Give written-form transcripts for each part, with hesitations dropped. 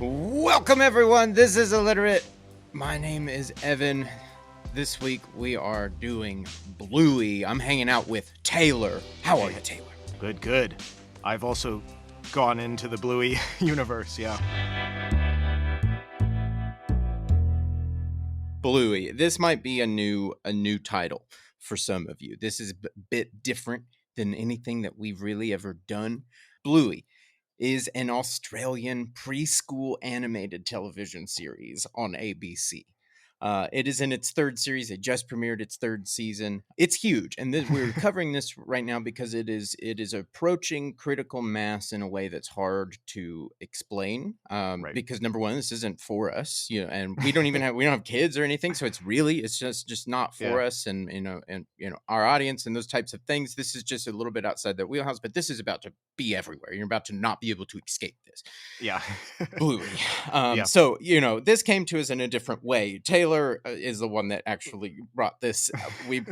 Welcome, everyone. This is Illiterate. My name is Evan. This week we are doing Bluey. I'm hanging out with Taylor. How are you, Taylor? Good. I've also gone into the Bluey universe, yeah. Bluey. This might be a new title for some of you. This is a bit different than anything that we've really ever done. Bluey is an Australian preschool animated television series on ABC. It is in its third series. It just premiered its third season. It's huge, and we're covering this right now because it is approaching critical mass in a way that's hard to explain. Right. Because number one, this isn't for us, and we don't have kids or anything, so it's just not for us, and our audience and those types of things. This is just a little bit outside that wheelhouse, but this is about to be everywhere. You're about to not be able to escape this. Yeah. Bluey. Yeah. So, this came to us in a different way. Taylor is the one that actually brought this. We've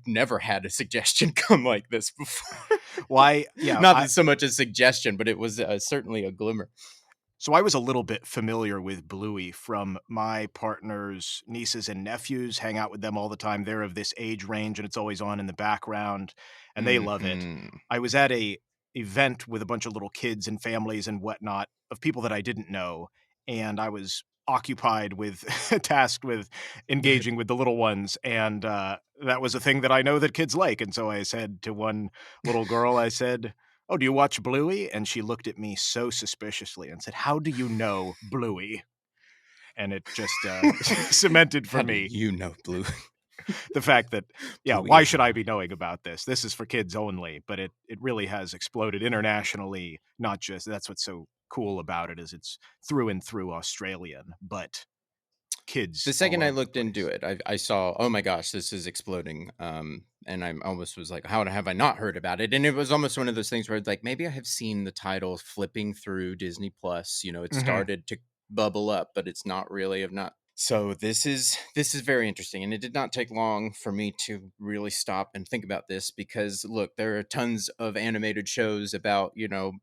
never had a suggestion come like this before. Why? Yeah. Not so much a suggestion, but it was certainly a glimmer. So I was a little bit familiar with Bluey from my partner's nieces and nephews. Hang out with them all the time. They're of this age range, and it's always on in the background, and they love it. I was at a event with a bunch of little kids and families and whatnot of people that I didn't know, and I was occupied with tasked with engaging with the little ones, and that was a thing that I know that kids like. And so I said to one little girl, I said, "Oh, do you watch Bluey?" And she looked at me so suspiciously and said, "How do you know Bluey?" And it just cemented for me. You know Bluey. The fact that, why should I be knowing about this? This is for kids only, but it really has exploded internationally. Not just, that's what's so cool about it, is it's through and through Australian, but kids. The second I looked into it, I saw, oh my gosh, this is exploding. And I almost was like, how have I not heard about it? And it was almost one of those things where it's like, maybe I have seen the title flipping through Disney Plus. It started to bubble up, but it's not really. So this is very interesting, and it did not take long for me to really stop and think about this, because look, there are tons of animated shows about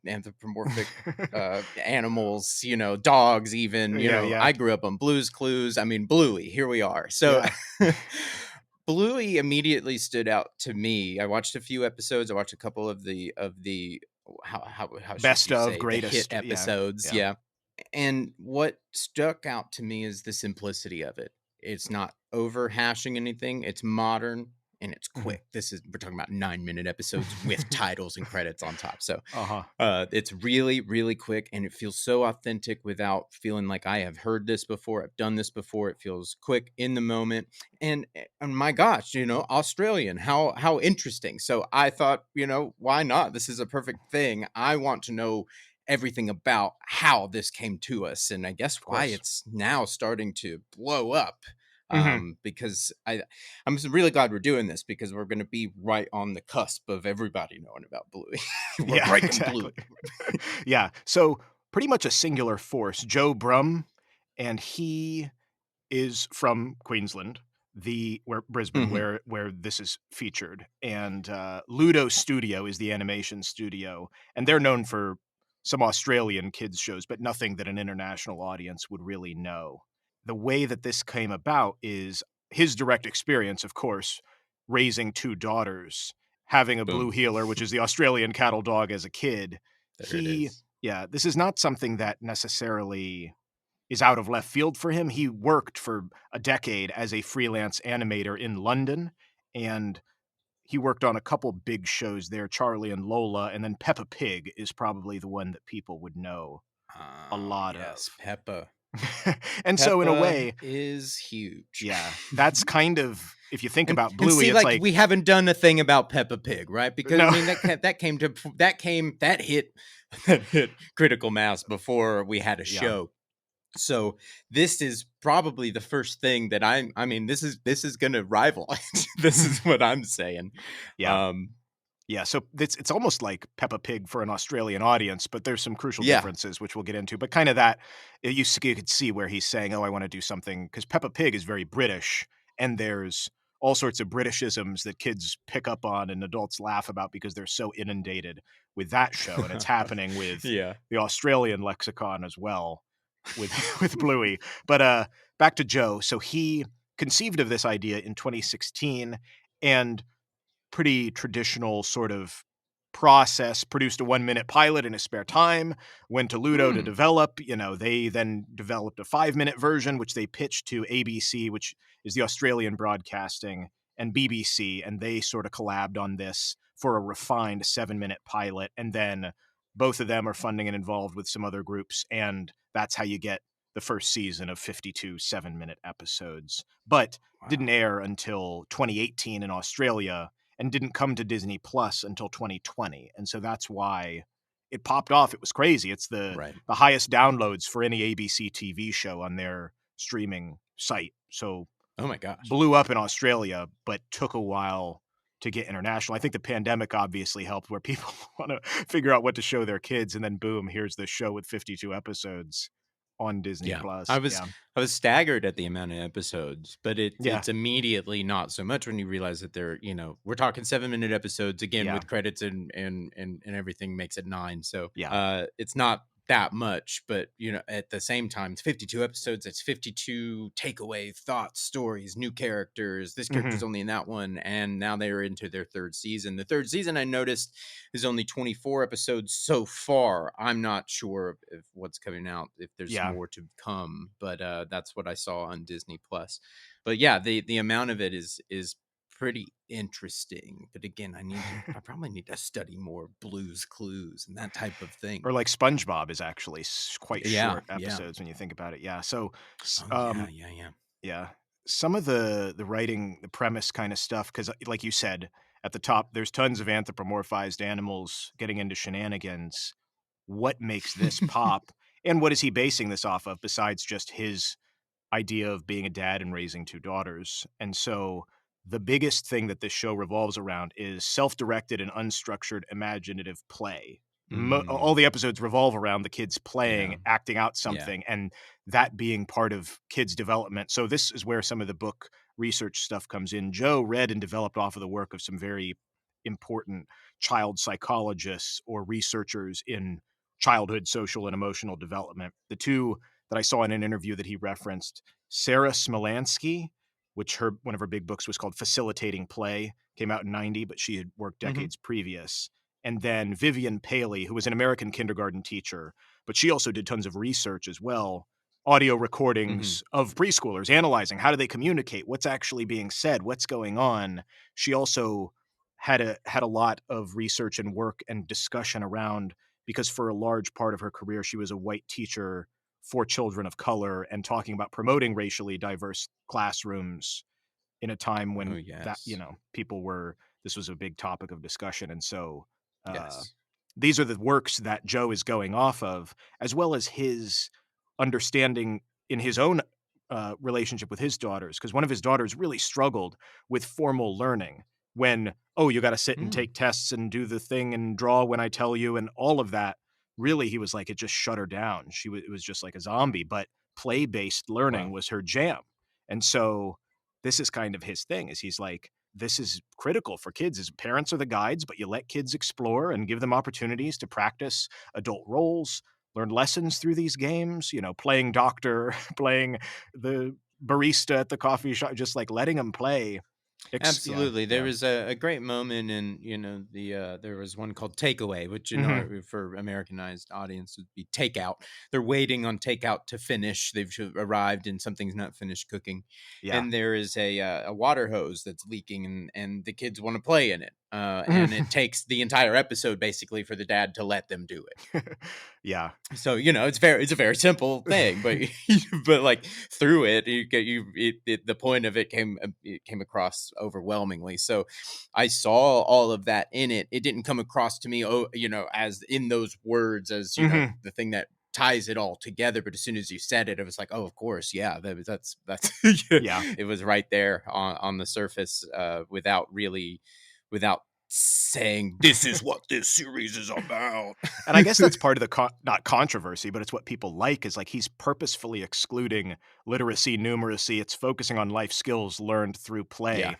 anthropomorphic animals, dogs, even. I grew up on Blue's Clues. I mean, Bluey. Here we are. So. Yeah. Bluey immediately stood out to me. I watched a few episodes. I watched a couple of the how best of greatest hit episodes. Yeah. And what stuck out to me is the simplicity of it. It's not over hashing anything. It's modern and it's quick. We're talking about 9-minute episodes with titles and credits on top. So it's really, really quick, and it feels so authentic without feeling like I have heard this before. I've done this before. It feels quick in the moment. And my gosh, Australian, how interesting. So I thought, why not? This is a perfect thing. I want to know everything about how this came to us, and I guess why it's now starting to blow up. Because I'm really glad we're doing this, because we're going to be right on the cusp of everybody knowing about Bluey. We're breaking Bluey. Yeah. So pretty much a singular force. Joe Brum, and he is from Queensland, Brisbane, where this is featured, and Ludo Studio is the animation studio, and they're known for some Australian kids shows, but nothing that an international audience would really know. The way that this came about is his direct experience, of course, raising 2 daughters, having a Blue Heeler, which is the Australian cattle dog, as a kid. This is not something that necessarily is out of left field for him. He worked for a decade as a freelance animator in London, and he worked on a couple big shows there, Charlie and Lola, and then Peppa Pig is probably the one that people would know a lot of. Peppa. And so in a way is huge. Yeah, that's kind of, if you think about Bluey, it's like we haven't done a thing about Peppa Pig, right? Because I mean that hit critical mass before we had a show. So this is probably the first thing that I mean, this is going to rival. This is what I'm saying. Yeah. So it's almost like Peppa Pig for an Australian audience, but there's some crucial differences, which we'll get into. But kind of that, you could see where he's saying, oh, I want to do something, because Peppa Pig is very British, and there's all sorts of Britishisms that kids pick up on and adults laugh about because they're so inundated with that show. And it's happening with the Australian lexicon as well. with with Bluey. But back to Joe. So he conceived of this idea in 2016 and pretty traditional sort of process, produced a 1-minute pilot in his spare time, went to Ludo to Hmm. develop. They then developed a 5-minute version, which they pitched to ABC, which is the Australian broadcasting, and BBC, and they sort of collabed on this for a refined 7-minute pilot. And then both of them are funding and involved with some other groups, and that's how you get the first season of 52 7-minute episodes. But didn't Wow. air until 2018 in Australia and didn't come to Disney Plus until 2020. And so that's why it popped off. It was crazy. It's Right. the highest downloads for any ABC TV show on their streaming site. So Oh my gosh. blew up in Australia, but took a while to get international. I think the pandemic obviously helped where people want to figure out what to show their kids, and then boom, here's this show with 52 episodes on Disney Yeah. Plus. I was Yeah. I was staggered at the amount of episodes, but Yeah. it's immediately not so much when you realize that they're, we're talking 7-minute episodes again Yeah. with credits and everything makes it 9. So Yeah. it's not that much, but at the same time, it's 52 episodes, it's 52 takeaway thoughts, stories, new characters. This character's Hmm. only in that one, and now they're into their third season. The third season I noticed is only 24 episodes so far. I'm not sure if what's coming out, if there's Yeah. more to come, but that's what I saw on Disney Plus. But yeah, the amount of it is pretty interesting. But again, I probably need to study more Blues Clues and that type of thing. Or like SpongeBob is actually quite Yeah, short yeah. episodes when you think about it. Yeah. So, s- Oh yeah, um, yeah, yeah. yeah, some of the writing, the premise kind of stuff, because like you said at the top, there's tons of anthropomorphized animals getting into shenanigans. What makes this pop, and what is he basing this off of besides just his idea of being a dad and raising 2 daughters? And so the biggest thing that this show revolves around is self-directed and unstructured imaginative play. All Mm, the episodes revolve around the kids playing, yeah, acting out yeah. something, and that being part of kids' development. So this is where some of the book research stuff comes in. Joe read and developed off of the work of some very important child psychologists or researchers in childhood social and emotional development. The two that I saw in an interview that he referenced, Sarah Smolansky, which her one of her big books was called Facilitating Play, came out in 90, but she had worked Hmm. decades previous. And then Vivian Paley, who was an American kindergarten teacher, but she also did tons of research as well, audio Hmm. recordings of preschoolers, analyzing how do they communicate, what's actually being said, what's going on. She also had a lot of research and work and discussion around, because for a large part of her career she was a white teacher for children of color and talking about promoting racially diverse classrooms in a time Oh when yes, people were this was a big topic of discussion. And so uh, yes. these are the works that Joe is going off of, as well as his understanding in his own relationship with his daughters, because one of his daughters really struggled with formal learning when, oh, you got to sit and Mm, take tests and do the thing and draw when I tell you and all of that. Really, he was like, it just shut her down. It was just like a zombie. But play-based learning wow. was her jam. And so this is kind of his thing, is he's like, this is critical for kids. As parents are the guides, but you let kids explore and give them opportunities to practice adult roles, learn lessons through these games, playing doctor, playing the barista at the coffee shop, just like letting them play. Yeah, Absolutely. There yeah. was a great moment in, there was one called Takeaway, which Hmm. for Americanized audience would be takeout. They're waiting on takeout to finish. Arrived and something's not finished cooking. Yeah. And there is a water hose that's leaking and the kids want to play in it. And Mhm. it takes the entire episode basically for the dad to let them do it. Yeah. So it's a very simple thing, but but like through it you get the point of it came across overwhelmingly. So I saw all of that in it. It didn't come across to me, as in those words, as Hmm. the thing that ties it all together. But as soon as you said it, it was like, oh, of course, yeah, that's Yeah. it was right there on the surface, without saying this is what this series is about. And I guess that's part of the not controversy, but it's what people like, is like he's purposefully excluding literacy, numeracy. It's focusing on life skills learned through Yeah. play.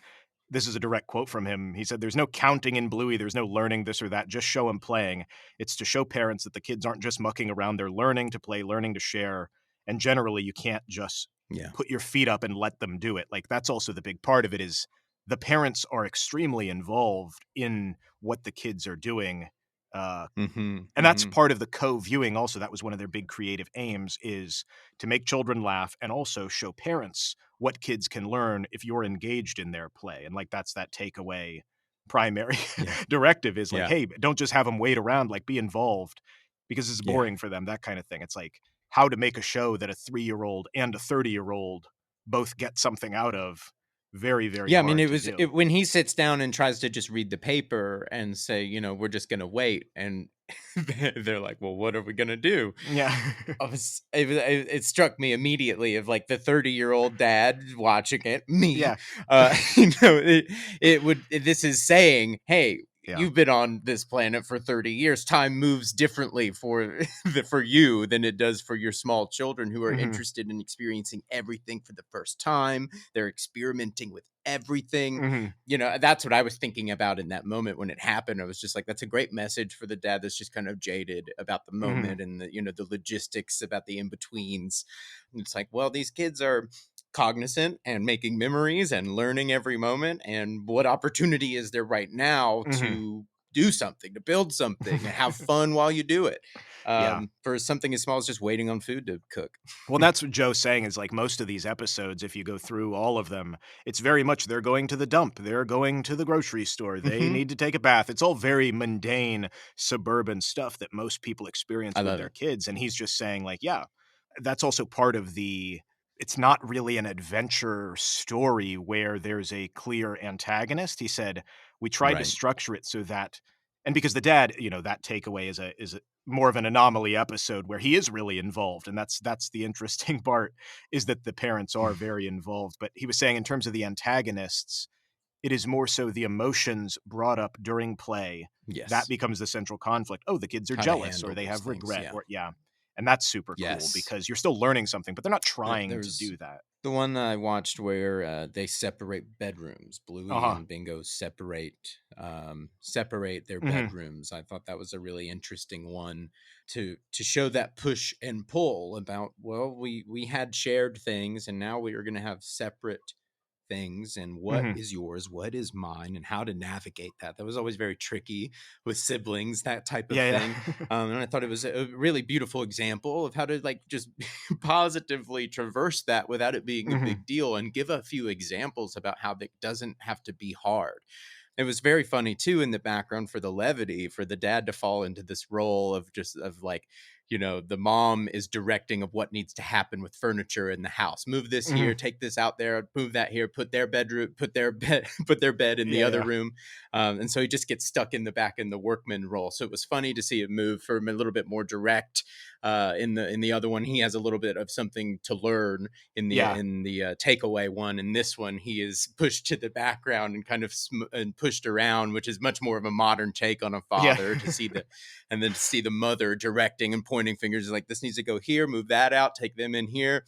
This is a direct quote from him. He said, "There's no counting in Bluey. There's no learning this or that. Just show them playing. It's to show parents that the kids aren't just mucking around. They're learning to play, learning to share, and generally you can't just Yeah. put your feet up and let them do it. Like, that's also the big part of it is the parents are extremely involved in what the kids are doing, uh, Mhm. and that's Mhm. part of the co-viewing also. That was one of their big creative aims, is to make children laugh and also show parents what kids can learn if you're engaged in their play. And, like, that's that takeaway primary Yeah. directive is like, Yeah. "Hey, don't just have them wait around, like, be involved," because it's Yeah. boring for them, that kinda thing. It's like how to make a show that a 3-year-old and a 30-year-old both get something out of. Very, very Yeah, I mean, hard it to was do. when he sits down and tries to just read the paper and say, "We're just gonna wait," and they're like, "Well, what are we gonna do?" Yeah. It struck me immediately of, like, the 30-year-old dad watching it, me, Yeah. uh, you know, it this is saying, "Hey, Yeah. you've been on this planet for 30 years. Time moves differently for for you than it does for your small children who are Mhm. interested in experiencing everything for the first time. They're experimenting with everything." Mhm. That's what I was thinking about in that moment when it happened. I was just like, that's a great message for the dad that's just kind of jaded about the Mhm. moment and the logistics about the in-betweens. And it's like, well, these kids are cognizant and making memories and learning every moment. And what opportunity is there right now Mhm. to do something, to build something and have fun while you do it? Yeah. For something as small as just waiting on food to cook. Well, that's what Joe's saying is, like, most of these episodes, if you go through all of them, it's very much they're going to the dump, they're going to the grocery store, they Hmm. need to take a bath. It's all very mundane, suburban stuff that most people I experience with love their it. kids, and he's just saying, like, yeah, that's also part of the it's not really an adventure story where there's a clear antagonist. He said, "We tried to Right. structure it so that," and because the dad, that takeaway is a more of an anomaly episode where he is really involved, and that's the interesting part, is that the parents are very involved. But he was saying in terms of the antagonists, it is more so the emotions brought up during play that Yes. becomes the central conflict. Oh, the kids are How to jealous or handle they those have things. regret, Yeah. or yeah. And that's super cool Yes. because you're still learning something, but they're not There trying to there's do that. the one that I watched where, they separate bedrooms. Bluey Uh-huh. and Bingo separate their Mhm. bedrooms. I thought that was a really interesting one to show that push and pull about, well, we had shared things, and now we are gonna have separate things, and what Mhm. is yours, what is mine, and how to navigate that. That was always very tricky with siblings, that type of Yeah, thing. yeah. And I thought it was a really beautiful example of how to, like, just positively traverse that without it being a Mhm. big deal, and give a few examples about how that doesn't have to be hard. It was very funny too in the background for the levity, for the dad to fall into this role of just of like, the mom is directing of what needs to happen with furniture in the house. Move this here, Mhm. take this out there, move that here, put their bedroom, put their bed, put their bed in the Yeah, other yeah. room. And so he just gets stuck in the back in the workman role. So it was funny to see it move from a little bit more direct. In the other one, he has a little bit of something to learn Yeah. in the takeaway one. In this one, he is pushed to the background and kind of and pushed around, which is much more of a modern take on a Yeah. father, and then to see the mother directing and pointing fingers like, this needs to go here, move that out, take them in here.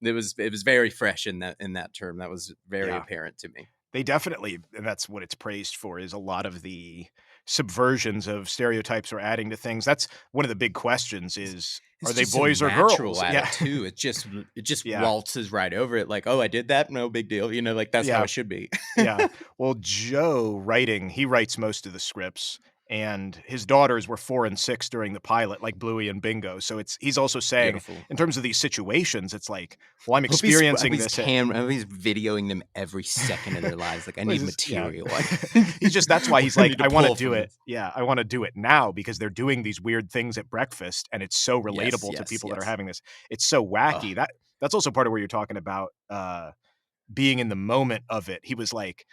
It was very fresh in that term. That was very Yeah. apparent to me. They definitely, and that's what it's praised for, is a lot of the subversions of stereotypes or adding to things. That's one of the big questions is, It's are they just so boys or natural girls? at Yeah. it too. It just Yeah. waltzes right over it. Like, oh, I did that. No big deal. Like that's how Yeah. it should be. Yeah. Well, Joe he writes most of the scripts, and his daughters were 4 and 6 during the pilot, like Bluey and Bingo. So he's also saying, Beautiful. in terms of these situations, it's like, well, I'm I hope experiencing he's this at I hope he's videoing them every second of their lives. Like, I Well, need he's just yeah. material. He's just that's why he's I like, need to "I wanna pull do from it." this. Yeah, I wanna do it now because they're doing these weird things at breakfast, and it's so Yes, relatable to yes, people that are yes. having this. It's so Oh, wacky. That's also part of where you're talking about, being in the moment of it. He was like,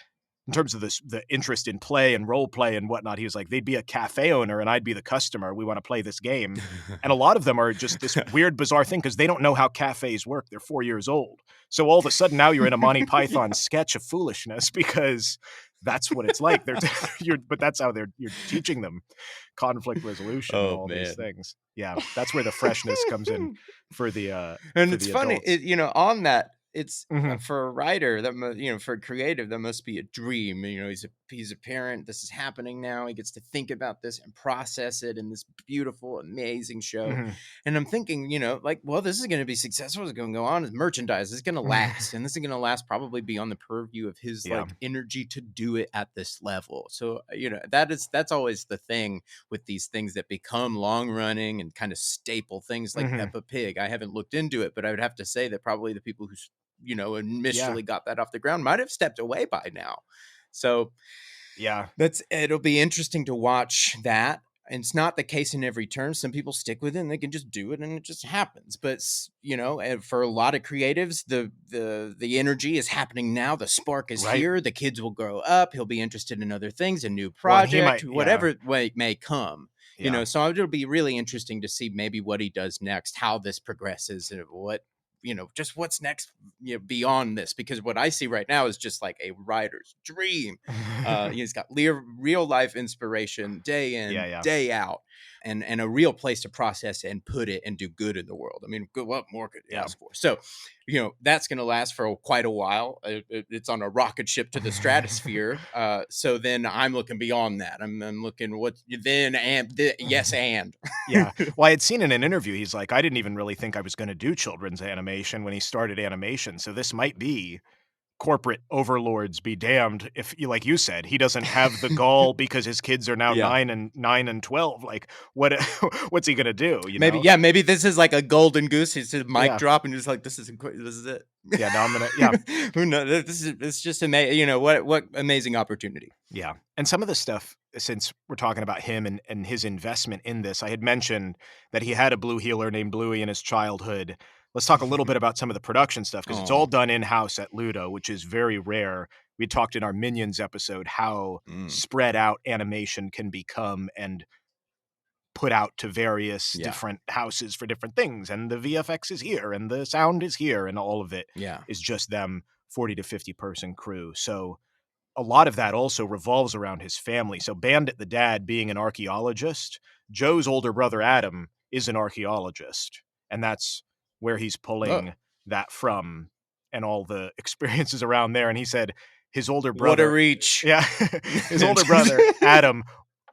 in terms of the interest in play and role play and whatnot, he was like, "They'd be a cafe owner and I'd be the customer. We wanna play this game." And a lot of them are just this weird, bizarre thing because they don't know how cafes work. They're 4 years old. So all of a sudden now you're in a Monty Python yeah. sketch of foolishness because that's what it's like. They're but that's how you're teaching them conflict resolution and Oh all these man. things. Yeah, that's where the freshness comes in for And for it's the funny, adults. on that, it's Mhm. for a writer for a creative, that must be a dream. He's He's a parent. This is happening now. He gets to think about this and process it in this beautiful, amazing show. Mhm. And I'm thinking, like, well, this is going to be successful. It's going to go on as merchandise. It's going to last. And this is going to last probably beyond the purview of his Yeah. like energy to do it at this level. So, that's always the thing with these things that become long running and kind of staple things like Mhm. Peppa Pig. I haven't looked into it, but I would have to say that probably the people who, Yeah. initially got that off the ground might have stepped away by now. So Yeah. it'll be interesting to watch that. And it's not the case in every turn. Some people stick with it and they can just do it and it just happens. But and for a lot of creatives, the energy is happening now. The spark is Right. here. The kids will grow up. He'll be interested in other things, a new Well, and he project, might yeah. whatever way it may come. Yeah. So it'll be really interesting to see maybe what he does next, how this progresses, and what just what's next, beyond this. Because what I see right now is just like a writer's dream. He's got real life inspiration day Yeah, in, yeah. day out, and a real place to process and put it and do good in the world. I mean, good, what more could you Yeah. ask for? So, that's going to last for quite a while. It's on a rocket ship to the stratosphere. So then I'm looking beyond that. I'm looking what then yes and Yeah. Well, I had seen in an interview, he's like, "I didn't even really think I was gonna do children's animation when he started animation, so this might be corporate overlords be damned if you like you said, he doesn't have the gall because his kids are now yeah. 9 and 12, like, what what's he gonna do, you Maybe, know? yeah, maybe this is like a golden goose. It's a mic Yeah. drop, and just like this is it. Yeah, no, I'm gonna yeah. Who knows? It's just amazing. What amazing opportunity. Yeah, and some of the stuff since we're talking about him and his investment in this, I had mentioned that he had a blue heeler named Bluey in his childhood. Let's talk a little bit about some of the production stuff because it's all Oh, done in-house at Ludo, which is very rare. We talked in our Minions episode how mm, spread out animation can become and put out to various yeah, different houses for different things, and the VFX is here, and the sound is here, and all of it yeah. is just them 40 to 50 person crew. So a lot of that also revolves around his family. So Bandit the dad being an archaeologist, Joe's older brother Adam is an archaeologist, and that's where he's Oh, pulling that from and all the experiences around there. And he said his older what a brother reach! yeah, his older brother Adam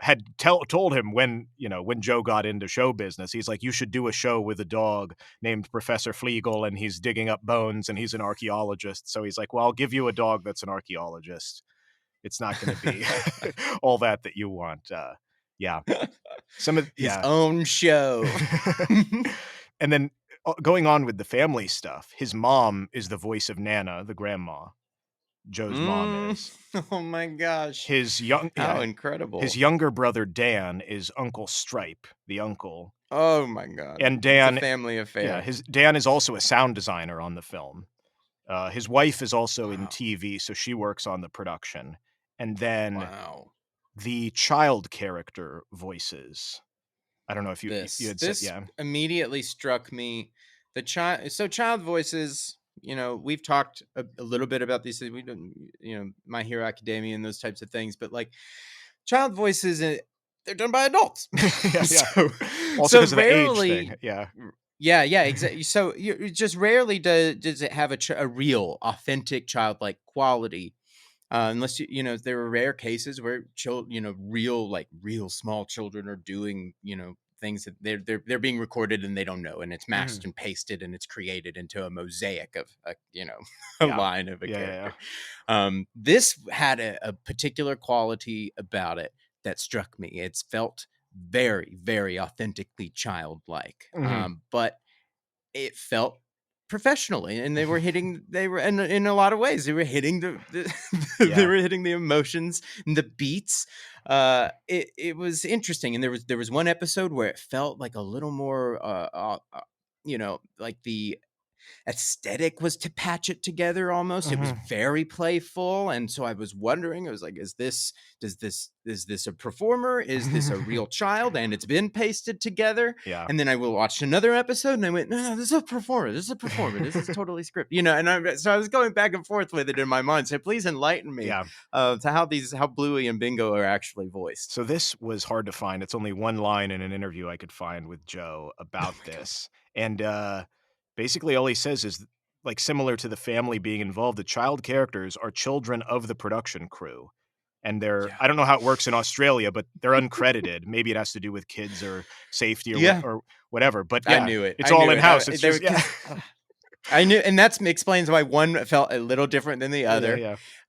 had told him when, when Joe got into show business, he's like, "You should do a show with a dog named Professor Fleagle, and he's digging up bones, and he's an archaeologist." So he's like, "Well, I'll give you a dog that's an archaeologist. It's not gonna be all that you want." Yeah. Some of His yeah. own show. And then, going on with the family stuff, his mom is the voice of Nana, the grandma. Joe's mom Mm, is. oh my gosh! His young How yeah, his incredible! younger brother, Dan, is Uncle Stripe, the uncle. Oh my god! And It's a Dan family yeah, affair. his Dan is also a sound designer on the film. His wife is also in Wow! TV, so she works on the production. And then Wow! the child character voices. I don't know if you This had said this yeah. immediately struck me. Child voices. We've talked a little bit about these things. We don't, My Hero Academia and those types of things, but like child voices, they're done by adults. Yeah, yeah. so, Also so because of the age thing, rarely, yeah. yeah, yeah, exactly. So you just rarely does it have a real, authentic childlike quality. Unless there are rare cases where real like real small children are doing things that they're being recorded and they don't know, and it's Mhm. masked and pasted and it's created into a mosaic of a a Yeah. line of a Yeah, yeah, yeah. character. This had a particular quality about it that struck me. It's felt very, very authentically childlike, Mhm. but it felt professionally, and they were in a lot of ways, they were hitting the they Yeah. were hitting the emotions and the beats. It was interesting, and there was one episode where it felt like a little more, like the aesthetic was to patch it together almost. It was Mhm. very playful. And so I was wondering, I was like, is this a performer? Is this a real child? And it's been pasted together. Yeah. And then I will watch another episode and I went, no, this is a performer. This is a performer. This is totally scripted. So I was going back and forth with it in my mind. So please enlighten me Yeah. to how Bluey and Bingo are actually voiced. So this was hard to find. It's only one line in an interview I could find with Joe Oh about my god. this. And, basically all he says is, like, similar to the family being involved, the child characters are children of the production crew. and they're Yeah. I don't know how it works in Australia, but they're uncredited. Maybe it has to do with kids or safety or Yeah. whatever, but I yeah, knew it. it's I all knew it. in-house. It's There just yeah. because I knew, and that's explains why one felt a little different than the Yeah, other.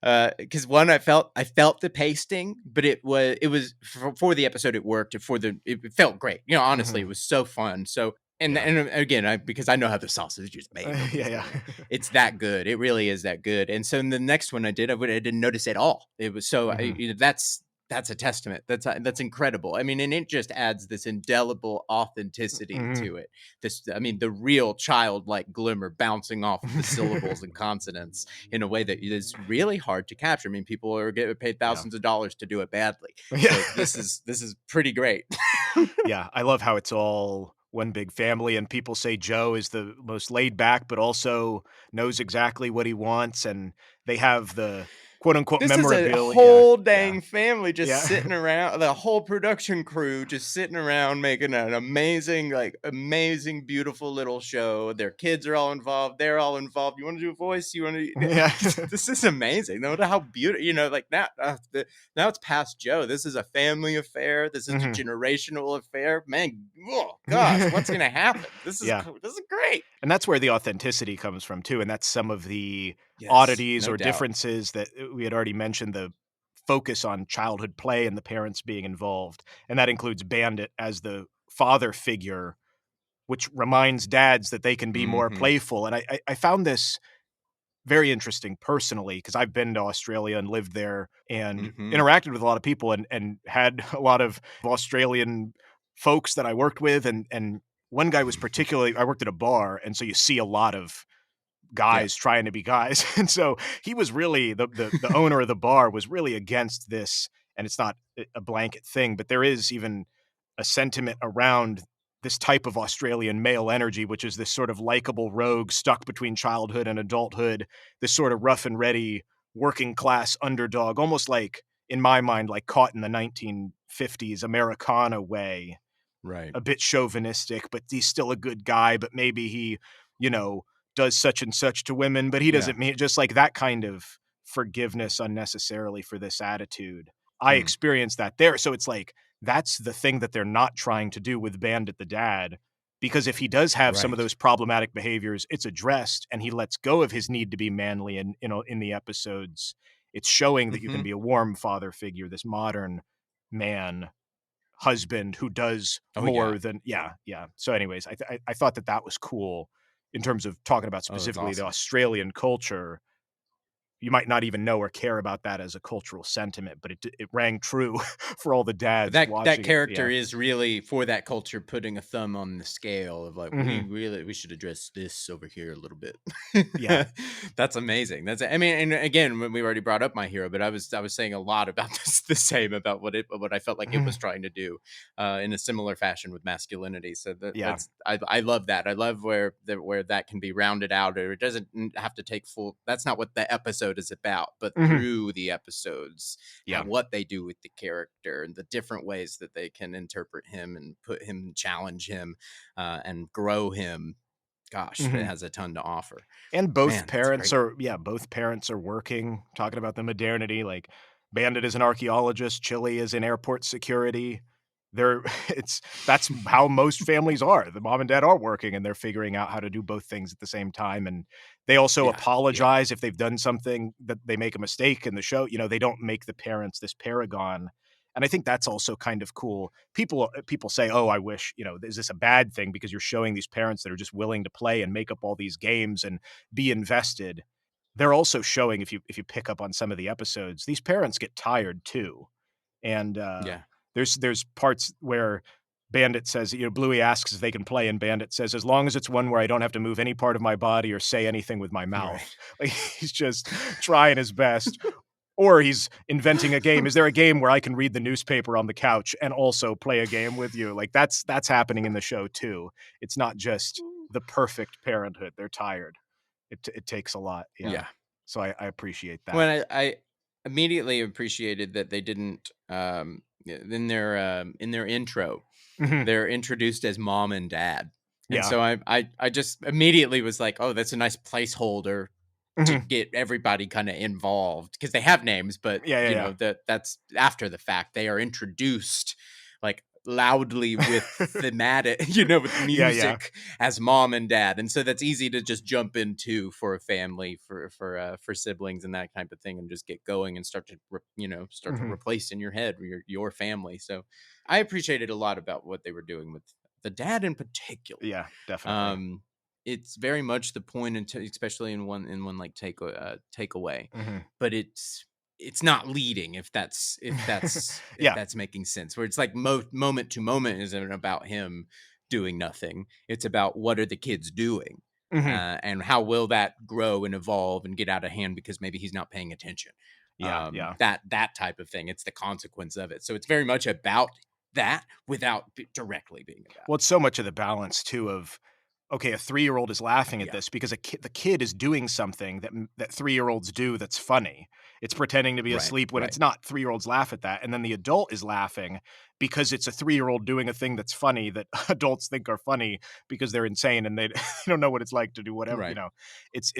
yeah. Because one I felt the pasting, but it was for the episode it worked. It felt great. Honestly, it Mhm. was so fun. So and Yeah. and again, because I know how the sausage is made. Yeah, Nobody's yeah. gonna. It's that good. It really is that good. And so in the next one I did, I didn't notice at all. It was so Mhm. that's a testament. That's incredible. I mean, and it just adds this indelible authenticity Mhm. to it. I mean, the real childlike glimmer bouncing off of the syllables and consonants in a way that is really hard to capture. I mean, people are getting paid Yeah. thousands of dollars to do it badly. Yeah. So this is pretty great. Yeah, I love how it's all one big family, and people say Joe is the most laid back, but also knows exactly what he wants, and they have the quote unquote This is a memorabilia. whole Yeah. dang family just Yeah. sitting around, the whole production crew just sitting around making an amazing, like amazing, beautiful little show. Their kids are all involved. They're all involved. You want to do a voice? You want to? Yeah. This is amazing. No matter how beautiful, like now, now it's past Joe. This is a family affair. This is a Mhm. generational affair. Man, oh gosh, what's gonna happen? Yeah. This is great. And that's where the authenticity comes from too, and that's some of the Yes, oddities no or doubt. differences that we had already mentioned, the focus on childhood play and the parents being involved, and that includes Bandit as the father figure, which reminds dads that they can be more Hmm. playful, and I found this very interesting personally because I've been to Australia and lived there and Hmm. interacted with a lot of people and had a lot of Australian folks that I worked with, and one guy was particularly I worked at a bar, and so you see a lot of Yeah. guys trying to be guys. And so he was really the owner of the bar was really against this, and it's not a blanket thing, but there is even a sentiment around this type of Australian male energy, which is this sort of likable rogue stuck between childhood and adulthood, this sort of rough and ready working class underdog, almost like in my mind, like caught in the 1950s Americana way, Right. a bit chauvinistic, but he's still a good guy, but maybe he, you know, does such and such to women, but he Yeah. doesn't mean just like that kind of forgiveness unnecessarily for this attitude. I Mm. experienced that there. So it's like that's the thing that they're not trying to do with Bandit the dad. Because if he does have some of Right. those problematic behaviors, it's addressed and he lets go of his need to be manly and in the episodes. It's showing that you can Mhm. be a warm father figure, this modern man husband who does Oh, yeah. more than yeah, yeah. So anyways, I thought that that was cool in terms of talking about Oh, that's specifically the awesome. Australian culture. You might not even know or care about that as a cultural sentiment, but it rang true for all the dads That watching it. character Yeah. is really, for that culture, putting a thumb on the scale of, like, Mhm. we should address this over here a little bit. Yeah. That's amazing. I mean, and again, when we already brought up My Hero, but I was saying a lot about this the same about what I felt like it Mhm. was trying to do, in a similar fashion with masculinity. So Yeah. that's I love that. I love where that can be rounded out, or it doesn't have to take full. That's not what the episode is about, but Mhm. through the episodes Yeah. and what they do with the character and the different ways that they can interpret him and put him, challenge him, and grow him. Gosh, it Mhm. has a ton to offer. And both Man, that's parents great. are yeah, both parents are working, talking about the modernity, like, Bandit is an archaeologist, Chili is in airport security. They're it's that's how most families are. The mom and dad are working, and they're figuring out how to do both things at the same time, and they also Yeah, yeah. apologize if they've done something that they make a mistake in the show, they don't make the parents this paragon, and I think that's also kind of cool. People say, "Oh, I wish, is this a bad thing because you're showing these parents that are just willing to play and make up all these games and be invested." They're also showing if you pick up on some of the episodes, these parents get tired too. And Yeah. there's parts where Bandit says, Bluey asks if they can play, and Bandit says, as long as it's one where I don't have to move any part of my body or say anything with my mouth. Right. Like he's just trying his best. Or he's inventing a game. Is there a game where I can read the newspaper on the couch and also play a game with you? Like that's happening in the show too. It's not just the perfect parenthood. They're tired. It takes a lot. Yeah. Yeah. So I appreciate that. When I immediately appreciated that they didn't, in their intro, Mhm. they're introduced as mom and dad. And Yeah. so I just immediately was like, "Oh, that's a nice placeholder to Mhm. get everybody kind of involved because they have names, but Yeah, yeah, that's after the fact. They are introduced like loudly with thematic, with yeah. Yeah, music as mom and dad, and so that's easy to just jump into for a family, for siblings and that type of thing, and just get going and start to Mhm. replace in your head your family. So I appreciated a lot about what they were doing with the dad in particular. Yeah, definitely. um it's very much the point, into especially in one like takeaway, Mhm. but it's not leading, if Yeah. that's making sense, where it's like moment to moment isn't about him doing nothing. It's about what are the kids doing, Mhm. and how will that grow and evolve and get out of hand because maybe he's not paying attention. Yeah, yeah. That type of thing. It's the consequence of it. So it's very much about that without directly being about Well, it's so much of the balance too of, okay, a 3-year-old is it. laughing at Yeah. this because the kid is doing something that 3-year-olds do that's funny. It's pretending to be Right. asleep when Right. it's not. 3-year-olds laugh at that, and then the adult is laughing because it's a 3-year-old doing a thing that's funny that adults think are funny because they're insane and they they don't know what it's like to do whatever, Right. It's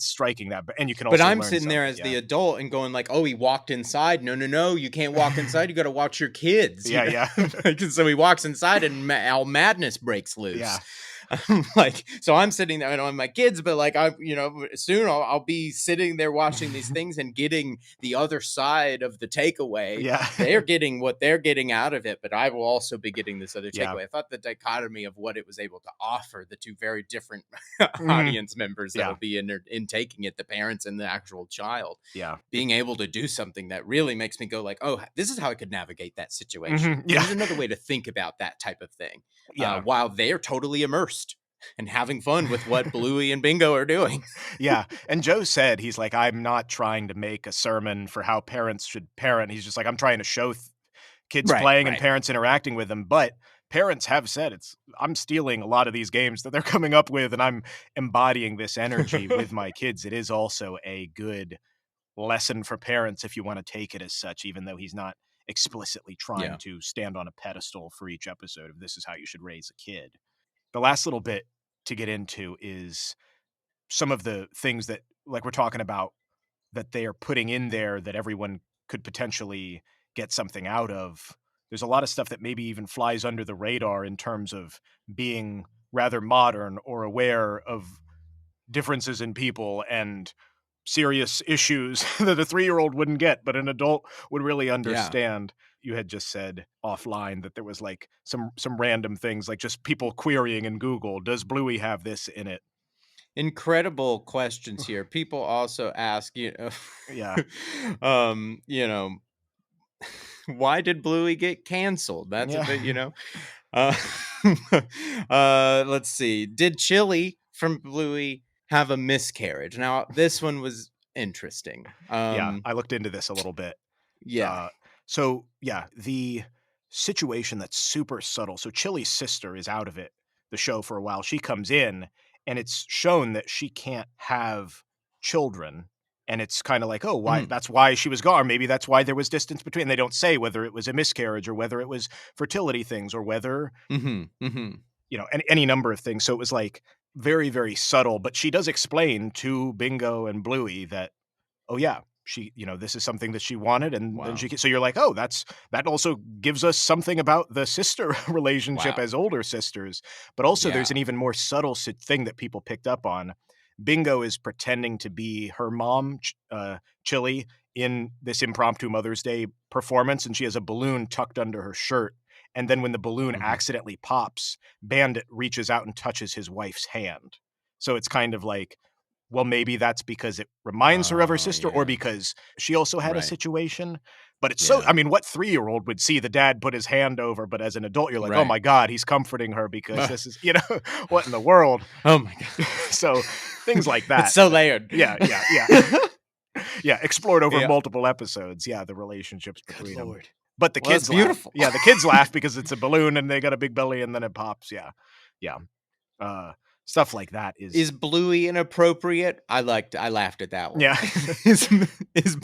striking that, but and you can But also I'm learn sitting there something, as yeah. the adult and going like, "Oh, he walked inside. No, no, no, you can't walk inside. You got to watch your kids." Yeah, yeah. Like, so he walks inside and all madness breaks loose. Yeah. Like, so I'm sitting there and I'm my kids, but like soon I'll be sitting there watching these things and getting the other side of the takeaway. Yeah. They're getting what they're getting out of it, but I will also be getting this other Yeah. takeaway. I thought the dichotomy of what it was able to offer the two very different Mhm. audience members that'll Yeah. be in taking it, the parents and the actual child, Yeah. being able to do something that really makes me go like, oh, this is how I could navigate that situation. Mhm. Yeah. Here's another way to think about that type of thing, Yeah. while they're totally immersed and having fun with what Bluey and Bingo are doing. Yeah, and Joe said, he's like, "I'm not trying to make a sermon for how parents should parent." He's just like, "I'm trying to show kids Right, playing and right. parents interacting with them," but parents have said, I'm stealing a lot of these games that they're coming up with, and I'm embodying this energy with my kids. It is also a good lesson for parents if you wanna take it as such, even though he's not explicitly trying Yeah. to stand on a pedestal for each episode of this is how you should raise a kid. The last little bit to get into is some of the things that, like, we're talking about, that they are putting in there that everyone could potentially get something out of. There's a lot of stuff that maybe even flies under the radar in terms of being rather modern or aware of differences in people and serious issues that a 3-year-old wouldn't get, but an adult would really Yeah. understand. You had just said offline that there was, like, some random things, like just people querying in Google, "Does Bluey have this in it?" Incredible questions here. People also ask, Yeah. um, you know, why did Bluey get canceled? That's a Yeah. bit, Uh, let's see. Did Chili from Bluey have a miscarriage? Now, this one was interesting. Yeah, I looked into this a little bit. Yeah. Uh, so yeah, the situation that's super subtle. So Chili's sister is out of the show for a while. She comes in, and it's shown that she can't have children. And it's kind of like, oh, why? Mhm. That's why she was gone. Maybe that's why there was distance between. They don't say whether it was a miscarriage or whether it was fertility things or whether, Mhm. Mhm. any number of things. So it was like very, very subtle. But she does explain to Bingo and Bluey that, oh yeah, this is something that she wanted, and then Wow. so you're like, oh, that also gives us something about the sister relationship Wow. as older sisters. But also there's Yeah. an even more subtle thing that people picked up on. Bingo is pretending to be her mom, Chili, in this impromptu Mother's Day performance, and she has a balloon tucked under her shirt. And then when the balloon Mhm. accidentally pops, Bandit reaches out and touches his wife's hand. So it's kind of like, well, maybe that's because it reminds her of her Oh, sister or yeah. because she also had a Right. situation. But it's so, Yeah. I mean, what 3-year-old would see the dad put his hand over, but as an adult, you're like, oh Right. my God, he's comforting her because this is, what in the world? Oh my god. So things like It's that. so layered. Yeah, yeah, yeah. Yeah, explored over Yeah. multiple episodes. Yeah, the relationships Good between them. lord. But the Well, that's kids laugh. beautiful. Yeah, the kids laugh because it's a balloon and they got a big belly and then it pops. Yeah. Yeah. Uh, Stuff like that is, Is Bluey inappropriate? I laughed at that one. yeah. Is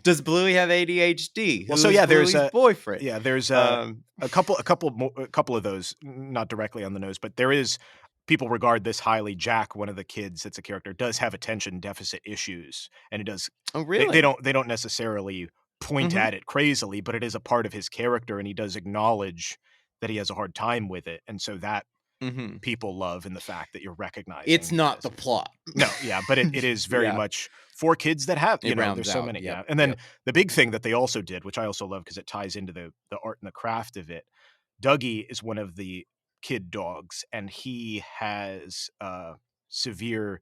does Bluey have ADHD? Well, Who so is yeah, Bluey's boyfriend? there's Um, a couple of those, not directly on the nose, but there is people regard this highly. Jack, one of the kids that's a character, does have attention deficit issues, and it does Oh, they really? don't necessarily point Mhm. at it crazily, but it is a part of his character, and he does acknowledge that he has a hard time with it, and so that Mhm. people love in the fact that you're It's recognizing not this. the plot. No, yeah, but it is very Yeah. much for kids that have, It there's rounds so out. many, Yep, yeah, and then yep. the big thing that they also did, which I also love because it ties into the art and the craft of it. Dougie is one of the kid dogs, and he has, severe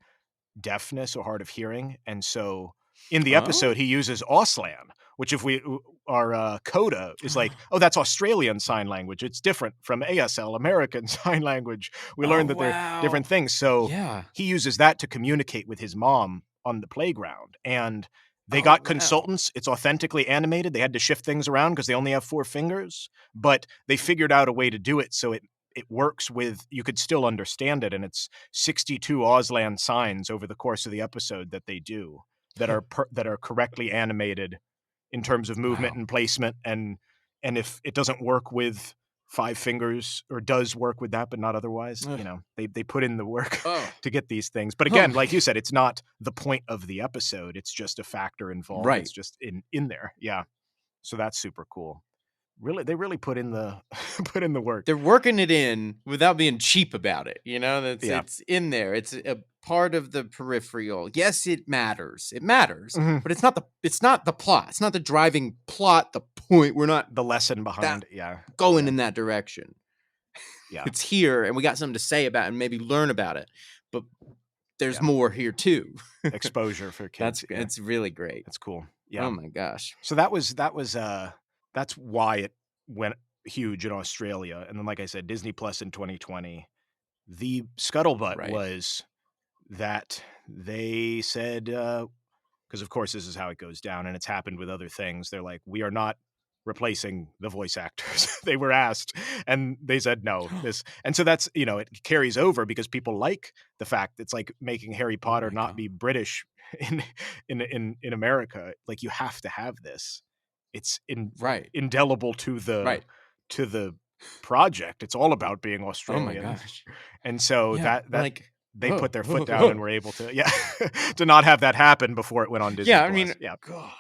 deafness or hard of hearing, and so in the Oh? episode, he uses Auslan, which if we our, coda is like, "Oh, that's Australian Sign Language, it's different from ASL, American Sign Language." We Oh, learned that they're different wow. things, so Yeah. he uses that to communicate with his mom on the playground, and they Oh, got wow. consultants, it's authentically animated, they had to shift things around because they only have 4 fingers, but they figured out a way to do it so it works with you could still understand it, and it's 62 Auslan signs over the course of the episode that they do that are correctly animated in terms of movement Wow. and placement, and if it doesn't work with 5 fingers or does work with that but not otherwise, Ugh. they put in the work Oh. to get these things. But Oh again, my like you god. said, it's not the point of the episode, it's just a factor involved, Right. it's just in there. Yeah. So that's super cool. Really, they really put in the put in the work. They're working it in without being cheap about it, you know? That's Yeah. it's in there. It's a part of the peripheral. Yes, it matters. It matters, Mhm. but it's not the plot. It's not the driving plot, the point. We're not The lesson that behind, yeah, going yeah, in that direction. yeah, It's here and we got something to say about it and maybe learn about it. But there's yeah. more here too. Exposure for That's kids, yeah, it's really great. that's cool, Oh yeah. my gosh. So that's why it went huge in Australia, and then, like I said, Disney Plus in 2020. The scuttlebutt Right. was that they said, because of course this is how it goes down, and it's happened with other things. They're like, we are not replacing the voice actors. They were asked, and they said no. And so that's it carries over because people like the fact it's like making Harry Oh Potter my not god. be British in in America. Like you have to have this. It's Right. indelible Right. to the project. It's all about being Oh my Australian, gosh. and so Yeah, that like, they put whoa, their whoa, foot down and whoa. were able to, yeah, to not have that happen before it went on Disney Yeah, I Plus. mean, Yeah. God,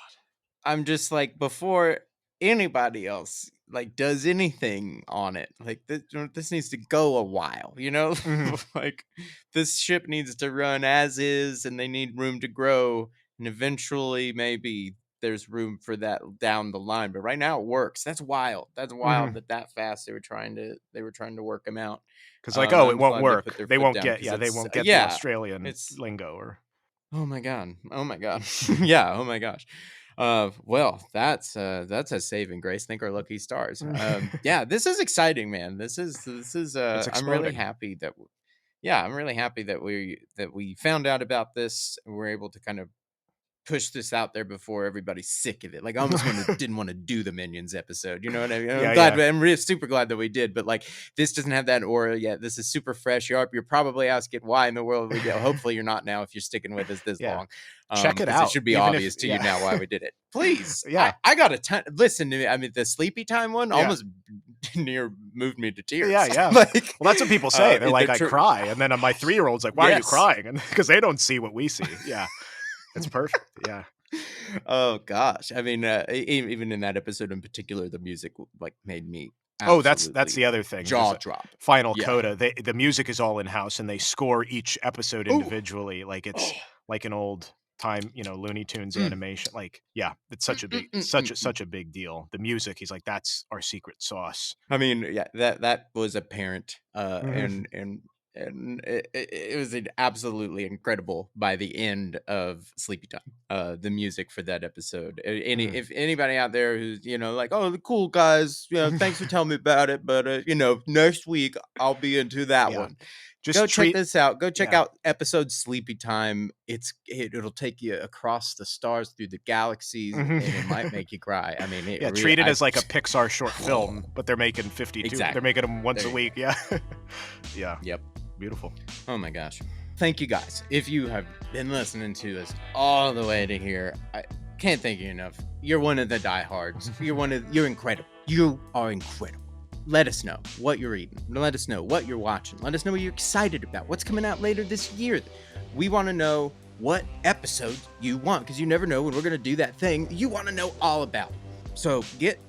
I'm just like before anybody else like does anything on it, like this needs to go a while, you know? Mhm. Like this ship needs to run as is, and they need room to grow, and eventually maybe there's room for that down the line. But right now it works. That's wild. That's wild Mhm. that fast they were trying to work them out. 'Cause like, "Oh, it I'm won't glad they put work. their They foot won't down get because yeah, they it's won't get the yeah, Australian it's lingo," or oh my god. Oh my god. Yeah, oh my gosh. Well, that's a saving grace. Thank our lucky stars. Yeah, this is exciting, man. it's I'm really exploding. happy yeah, I'm really happy that we found out about this and we're able to kind of push this out there before everybody's sick of it. Like I almost didn't want to do the Minions episode. You know what I mean? Yeah, yeah. I'm really super glad that we did, but like this doesn't have that aura yet. This is super fresh. You're probably asking why in the world we did. Hopefully you're not now if you're sticking with us this Yeah. long. Check it Because it out, should be even if obvious to you yeah. now why we did it. Please. I, Yeah, I got a ton listen to me. I mean the sleepy time one yeah. almost near moved me to Yeah, tears. yeah. Like Well, that's what people say. They're like, the "I true cry," and then, my three-year-old's like, "Why are you yes. crying?" And because they don't see what we see. Yeah. It's perfect. Yeah. Oh gosh, I mean, even in that episode in particular, the music like made me Oh, that's the absolutely other thing. There's jaw a drop. final Yeah. coda. The music is all in-house, and they score each episode Oh, individually, like it's oh, like an old time, Looney Tunes mm, animation. Like, yeah, it's mm, such a mm, big mm, such mm, a mm. such a big deal. The music, he's like, "That's our secret sauce." I mean, yeah, that was apparent, Mhm, and it was absolutely incredible by the end of Sleepy Time. The music for that episode. mhm. If anybody out there who's like, oh, the cool guys, thanks for telling me about it, but next week I'll be into that Yeah, one. Go just check treat this out. Go check yeah, out episode Sleepy Time. It'll take you across the stars through the galaxies, mhm. and it might make you cry. I mean, it Yeah, really. treat it as like a Pixar short film, but they're making 52 they're Exactly. making them once There a you go. week, yeah. Yeah, Yep. beautiful. Oh my gosh. Thank you guys. If you have been listening to us all the way to here, I can't thank you enough. You're one of the diehards. You're incredible. You are incredible. let us know what you're reading. Let us know what you're watching. Let us know what you're excited about. What's coming out later this year. We want to know what episodes you want, because you never know when we're going to do that thing you want to know all about. So get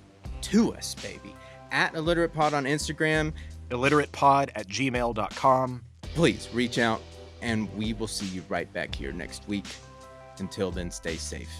to us, baby. At IlliteratePod on Instagram. IlliteratePod@gmail.com. Please reach out, and we will see you right back here next week. Until then, stay safe.